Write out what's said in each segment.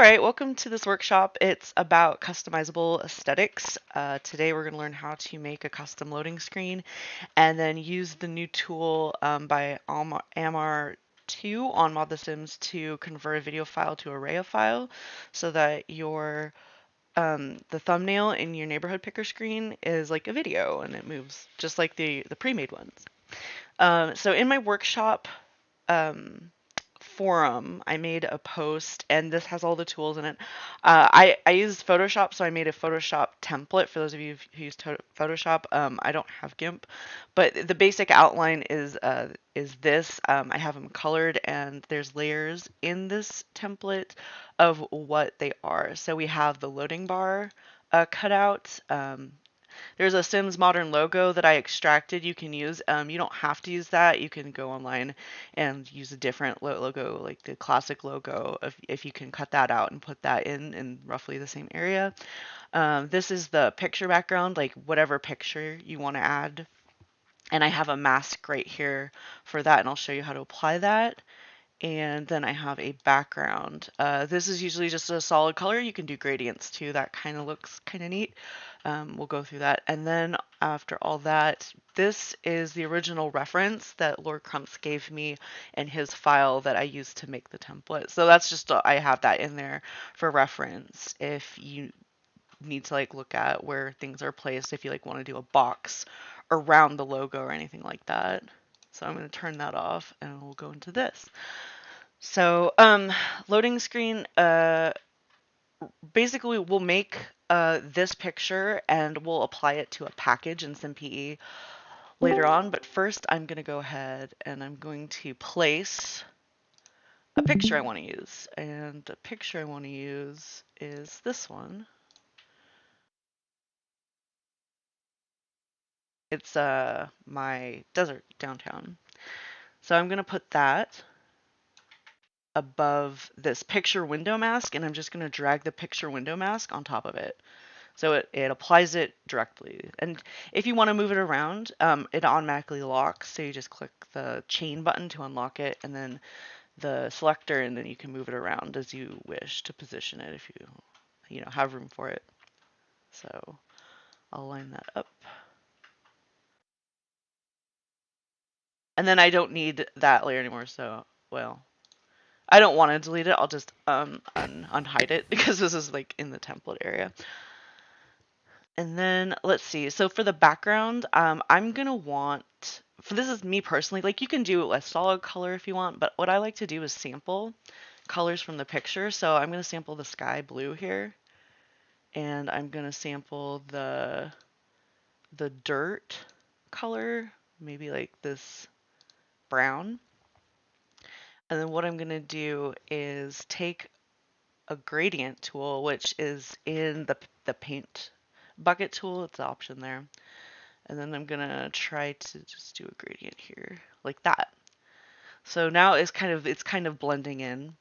right, welcome to this workshop. It's about customizable aesthetics. Today we're going to learn how to make a custom loading screen and then use the new tool by Amar2 on Mod The Sims to convert a video file to a array file so that your the thumbnail in your neighborhood picker screen is like a video and it moves just like the pre-made ones. So in my workshop, um, forum, I made a post, and this has all the tools in it. I used Photoshop, so I made a Photoshop template for those of you who use Photoshop. I don't have GIMP, but the basic outline is this. I have them colored, and there's layers in this template of what they are. So we have the loading bar cut out. There's a Sims Modern logo that I extracted you can use. You don't have to use that. You can go online and use a different logo, like the classic logo, if you can cut that out and put that in roughly the same area. This is the picture background, like whatever picture you want to add. And I have a mask right here for that, and I'll show you how to apply that. And then I have a background. This is usually just a solid color. You can do gradients too. That kind of looks kind of neat. We'll go through that. And then after all that, this is the original reference that Lord Crumps gave me in his file that I used to make the template. So that's just, I have that in there for reference if you need to like look at where things are placed, if you like want to do a box around the logo or anything like that. So I'm going to turn that off and we'll go into this. So, loading screen, basically we'll make this picture and we'll apply it to a package in SimPE later on. But first I'm going to go ahead and I'm going to place a picture I want to use. And the picture I want to use is this one. It's my desert downtown. So I'm going to put that above this picture window mask, and I'm just going to drag the picture window mask on top of it. So it applies it directly. And if you want to move it around, it automatically locks. So you just click the chain button to unlock it, and then the selector, and then you can move it around as you wish to position it if you know, have room for it. So I'll line that up. And then I don't need that layer anymore, so, well, I don't want to delete it. I'll just unhide it because this is like in the template area. And then let's see. So for the background, I'm gonna want, for this is me personally, like you can do a solid color if you want, but what I like to do is sample colors from the picture. So I'm gonna sample the sky blue here, and I'm gonna sample the dirt color, maybe like this brown. And then what I'm gonna do is take a gradient tool, which is in the paint bucket tool. It's the option there. And then I'm gonna try to just do a gradient here, like that. So now it's kind of blending in,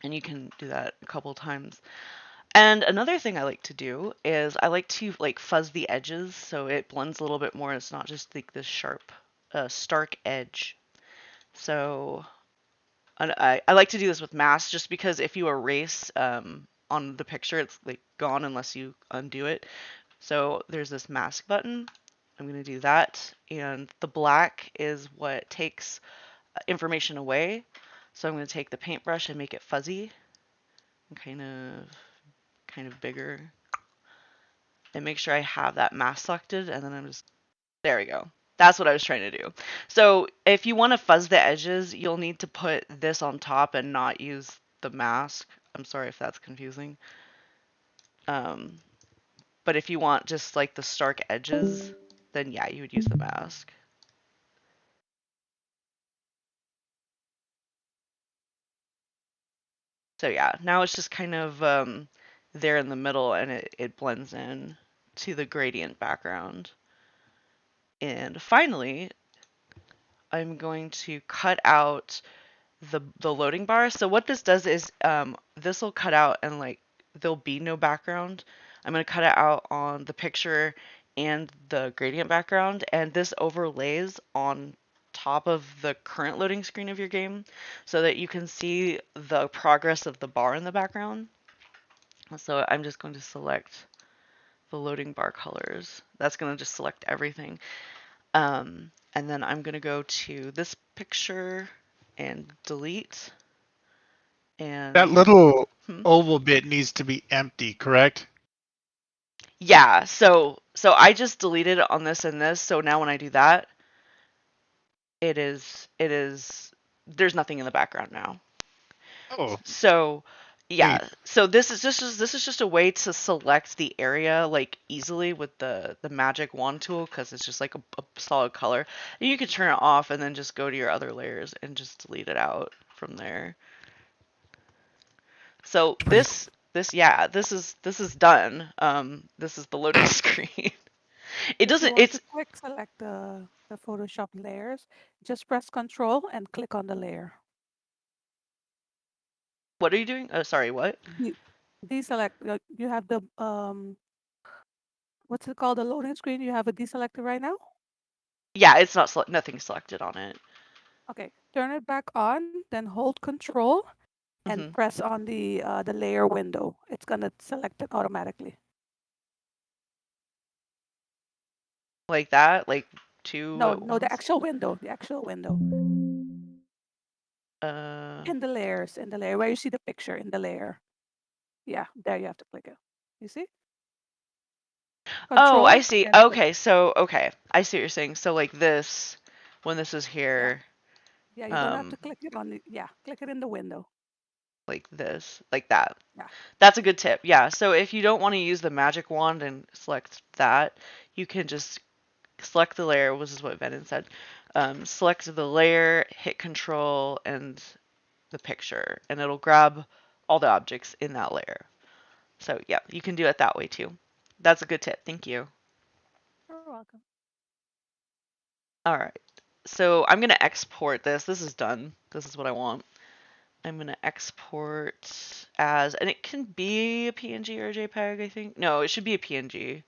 and you can do that a couple times. And another thing I like to do is I like to like fuzz the edges so it blends a little bit more. It's not just like this sharp, stark edge. So I like to do this with masks just because if you erase on the picture, it's like gone unless you undo it. So there's this mask button. I'm going to do that. And the black is what takes information away. So I'm going to take the paintbrush and make it fuzzy and kind of bigger. And make sure I have that mask selected. And then I'm just, there we go. That's what I was trying to do. So if you want to fuzz the edges, you'll need to put this on top and not use the mask. I'm sorry if that's confusing. But if you want just like the stark edges, then yeah, you would use the mask. So yeah, now it's just kind of there in the middle and it blends in to the gradient background. And finally, I'm going to cut out the loading bar. So what this does is this will cut out and like there'll be no background. I'm going to cut it out on the picture and the gradient background, and this overlays on top of the current loading screen of your game so that you can see the progress of the bar in the background. So I'm just going to select the loading bar colors. That's going to just select everything. And then I'm going to go to this picture and delete. That And little hmm, oval bit needs to be empty, correct? yeah, so I just deleted it on this and this. So now when I do that, it is there's nothing in the background now. Oh, So neat. yeah, so this is just a way to select the area like easily with the magic wand tool because it's just like a solid color. And you can turn it off and then just go to your other layers and just delete it out from there. So Pretty cool. this is done. This is the loading screen. It If you doesn't. want to It's quick select the Photoshop layers, just press Control and click on the layer. what are you doing? Oh, sorry. What? De- Deselect. You have the what's it called? The loading screen. You have it deselected right now. Yeah, it's not nothing selected on it. Okay, turn it back on. Then hold Control and Hmm. press on the layer window. It's gonna select it automatically. Like that. Like two No, at no, the once. actual window. The actual window Uh. in the layers, in the layer where you see the picture in the layer. Yeah, there you have to click it. You see? Oh, I Control, see. then click. Okay, so okay, I see what you're saying. So like this, when this is Yeah, here, yeah, you're gonna have to um, click it on the, yeah, click it in the window. like this, like that. Yeah, That's a good tip. Yeah. So if you don't want to use the magic wand and select that, you can just select the layer. This is what Venom said. Select the layer, hit Control and the picture, and it'll grab all the objects in that layer. So yeah, you can do it that way too. That's a good tip. Thank you. you're welcome. All right. So I'm going to export this. This is done. This is what I want. I'm going to export as, and it can be a PNG or a JPEG, I think. No, it should be a PNG.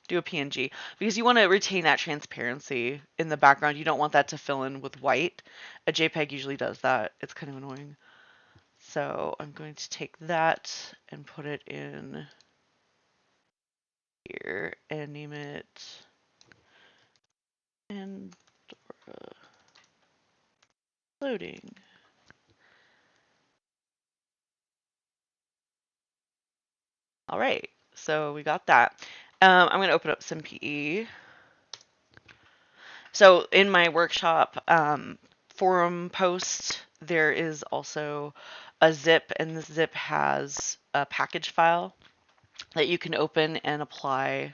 Do a PNG because you want to retain that transparency in the background. You don't want that to fill in with white. A JPEG usually does that. It's kind of annoying. So I'm going to take that and put it in here and name it and loading. All right, so we got that. I'm going to open up SimPE. So in my workshop forum post, there is also a zip, and this zip has a package file that you can open and apply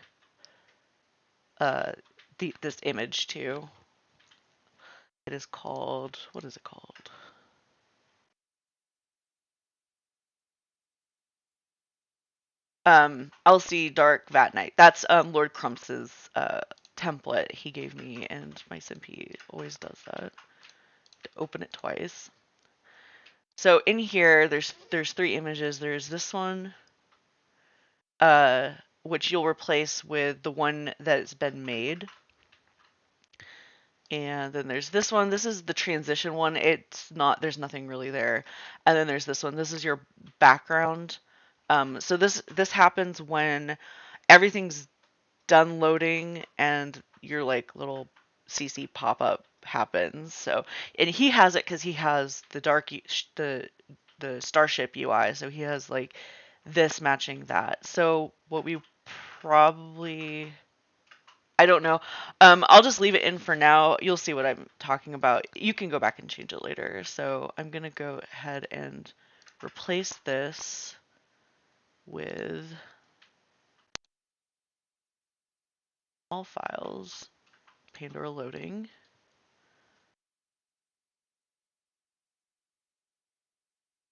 uh, this image to. It is called, what is it called? LC Dark Vat Night. That's Lord Crumps's template he gave me, and my SimP always does that. Open it twice. So in here, there's three images. There's this one, uh, which you'll replace with the one that's been made. And then there's this one. This is the transition one. It's not, there's nothing really there. And then there's this one. This is your background. So this happens when everything's done loading and your like little CC pop up happens. So and he has it because he has the the Starship UI. So he has like this matching that. So what we probably, I don't know. I'll just leave it in for now. You'll see what I'm talking about. You can go back and change it later. So I'm gonna go ahead and replace this with all files, Pandora loading.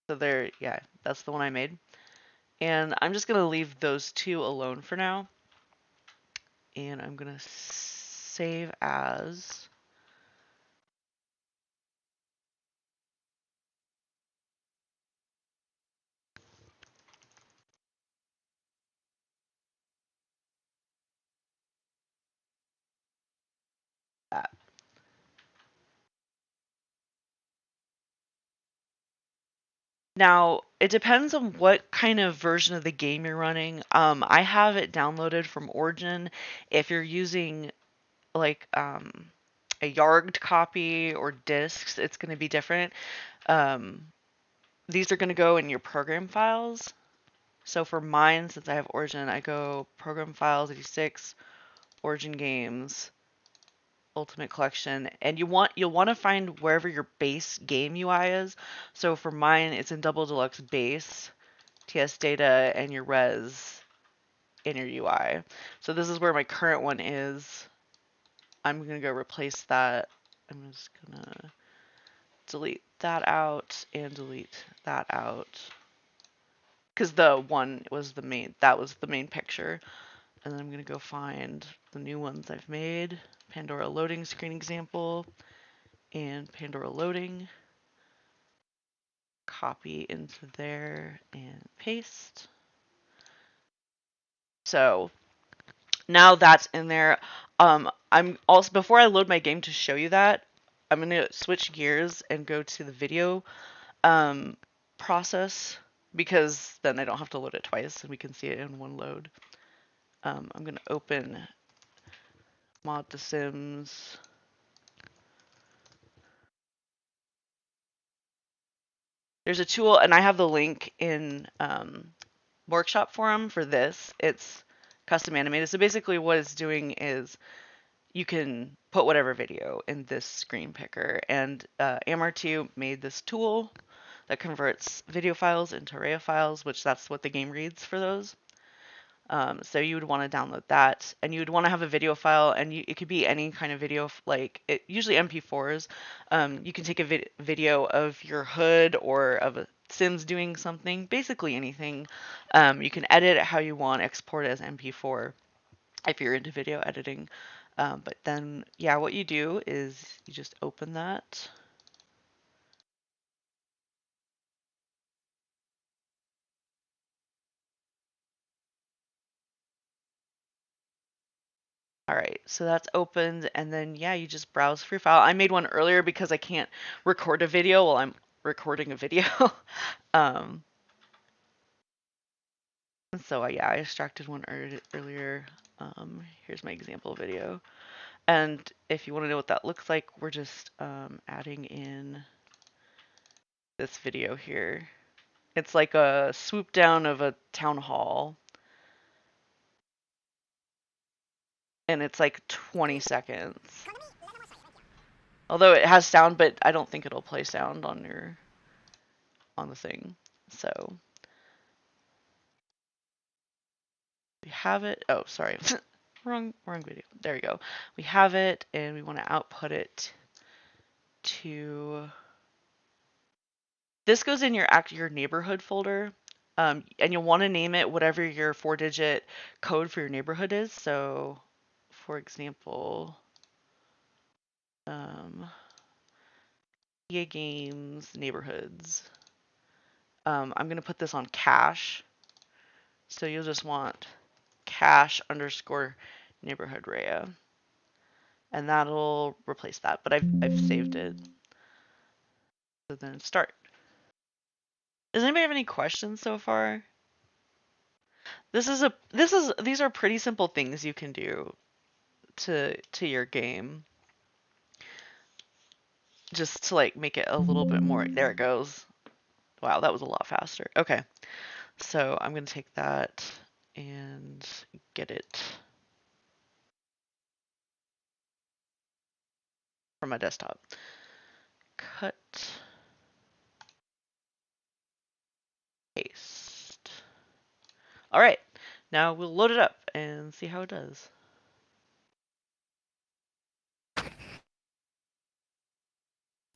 So there, yeah, that's the one I made. And I'm just gonna leave those two alone for now. And I'm gonna save as that. Now, it depends on what kind of version of the game you're running. I have it downloaded from Origin. If you're using like a yarged copy or discs, it's going to be different. Um, these are going to go in your program files. So for mine, since I have Origin, I go program files 86, Origin games, Ultimate Collection, and you'll want to find wherever your base game UI is. So for mine, it's in Double Deluxe base, TS data, and your res in your UI. So this is where my current one is. I'm gonna go replace that. I'm just gonna delete that out and delete that out because the one was the main. That was the main picture. And then I'm gonna go find the new ones I've made. Pandora loading screen example and Pandora loading. Copy into there and paste. So now that's in there. I'm also, before I load my game to show you that, I'm gonna switch gears and go to the video process because then I don't have to load it twice and we can see it in one load. I'm gonna open Mod the Sims. There's a tool, and I have the link in workshop forum for this. It's custom animated. So basically what it's doing is you can put whatever video in this screen picker. And AMR2 made this tool that converts video files into array files, which that's what the game reads for those. So you would want to download that, and you would want to have a video file, and it could be any kind of video, like usually MP4s. You can take a video of your hood or of a Sims doing something, basically anything. You can edit it how you want, export it as MP4 if you're into video editing. But then, yeah, what you do is you just open that. All right, so that's opened, and then yeah, you just browse for your file. I made one earlier because I can't record a video while I'm recording a video. um, so yeah, I extracted one earlier. Here's my example video. And if you want to know what that looks like, we're just adding in this video here. It's like a swoop down of a town hall. And it's like 20 seconds. Although it has sound, but I don't think it'll play sound on the thing. So we have it. Oh, sorry. wrong video. There we go. We have it, and we want to output it to. This goes in your neighborhood folder, and you'll want to name it whatever your 4-digit code for your neighborhood is. So, for example, games neighborhoods. I'm gonna put this on cache. So you'll just want cache underscore neighborhood Rhea. And that'll replace that, but I've saved it. So then start. Does anybody have any questions so far? These are pretty simple things you can do to your game. Just to like make it a little bit more. There it goes. Wow, that was a lot faster. Okay. So I'm gonna take that and get it from my desktop. Cut. Paste. All right, now we'll load it up and see how it does. Is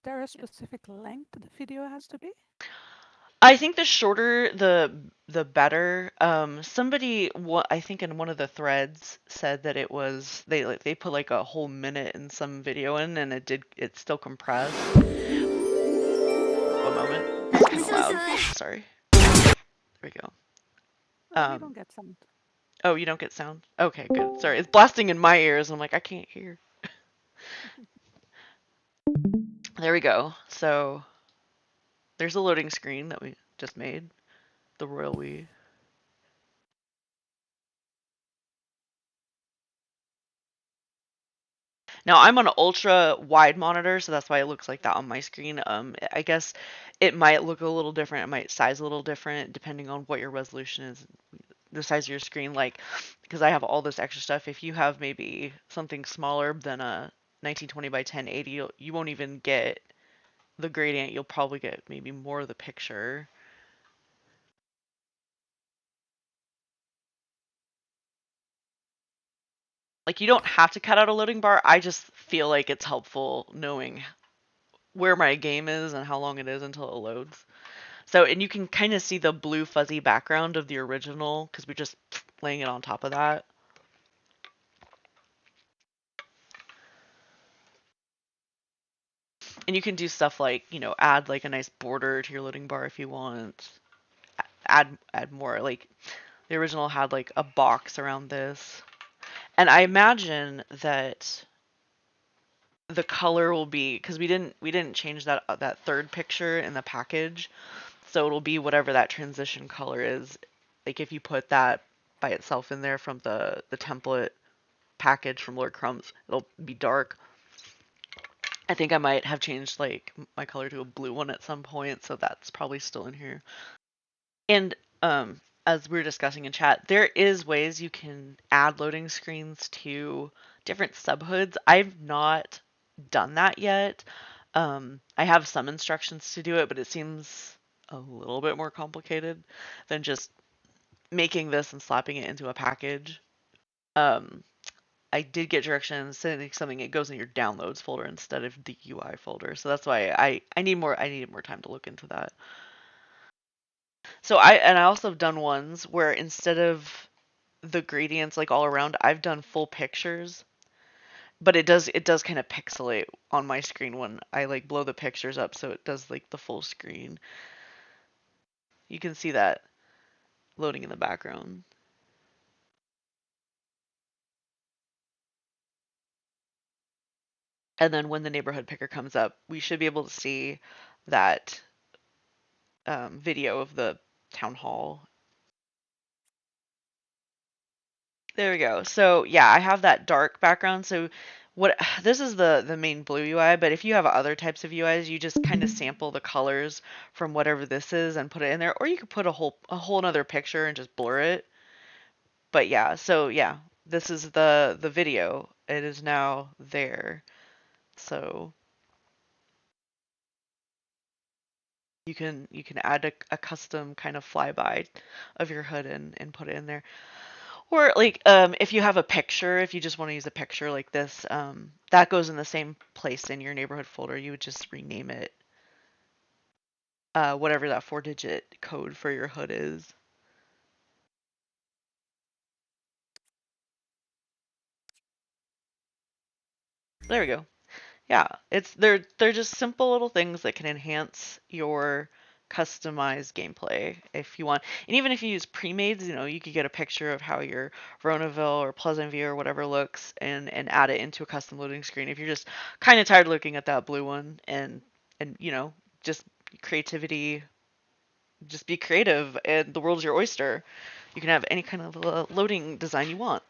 there a specific length the video has to be? I think the shorter the better. Somebody, I think in one of the threads said that it was they put like a whole minute in some video in, and it still compressed. One moment, it's kind of loud. Sorry. There we go. You don't get sound. Oh, you don't get sound? Okay, good. Sorry, it's blasting in my ears. I'm like, I can't hear. There we go. So there's a loading screen that we just made, the Royal We. Now I'm on an ultra wide monitor, so that's why it looks like that on my screen. I guess it might look a little different. It might size a little different depending on what your resolution is, the size of your screen. Like, because I have all this extra stuff. If you have maybe something smaller than a 1920 by 1080, you won't even get the gradient. You'll probably get maybe more of the picture. Like, you don't have to cut out a loading bar. I just feel like it's helpful knowing where my game is and how long it is until it loads. So, and you can kind of see the blue fuzzy background of the original because we're just laying it on top of that. And you can do stuff like, add like a nice border to your loading bar if you want. Add more. Like the original had like a box around this. And I imagine that the color will be, because we didn't change that third picture in the package, so it'll be whatever that transition color is. Like if you put that by itself in there from the template package from Lord Crumbs, it'll be dark. I think I might have changed like my color to a blue one at some point, so that's probably still in here. And as we were discussing in chat, there is ways you can add loading screens to different subhoods. I've not done that yet. I have some instructions to do it, but it seems a little bit more complicated than just making this and slapping it into a package. Um, I did get directions saying something it goes in your downloads folder instead of the UI folder. So that's why I needed more time to look into that. So I also have done ones where instead of the gradients like all around, I've done full pictures. But it does kind of pixelate on my screen when I like blow the pictures up, so it does like the full screen. You can see that loading in the background. And then when the neighborhood picker comes up, we should be able to see that video of the town hall. There we go. So yeah, I have that dark background. So what this is the main blue UI, but if you have other types of UIs, you just kind of sample the colors from whatever this is and put it in there, or you could put a whole another picture and just blur it. But yeah, so yeah, this is the video. It is now there. So you can add a custom kind of flyby of your hood and put it in there. Or like if you have a picture, if you just want to use a picture like this, that goes in the same place in your neighborhood folder. You would just rename it whatever that 4-digit code for your hood is. There we go. Yeah, they're just simple little things that can enhance your customized gameplay if you want. And even if you use pre-mades, you could get a picture of how your Ronaville or Pleasantview or whatever looks and add it into a custom loading screen. If you're just kind of tired of looking at that blue one and just creativity, just be creative and the world's your oyster. You can have any kind of loading design you want.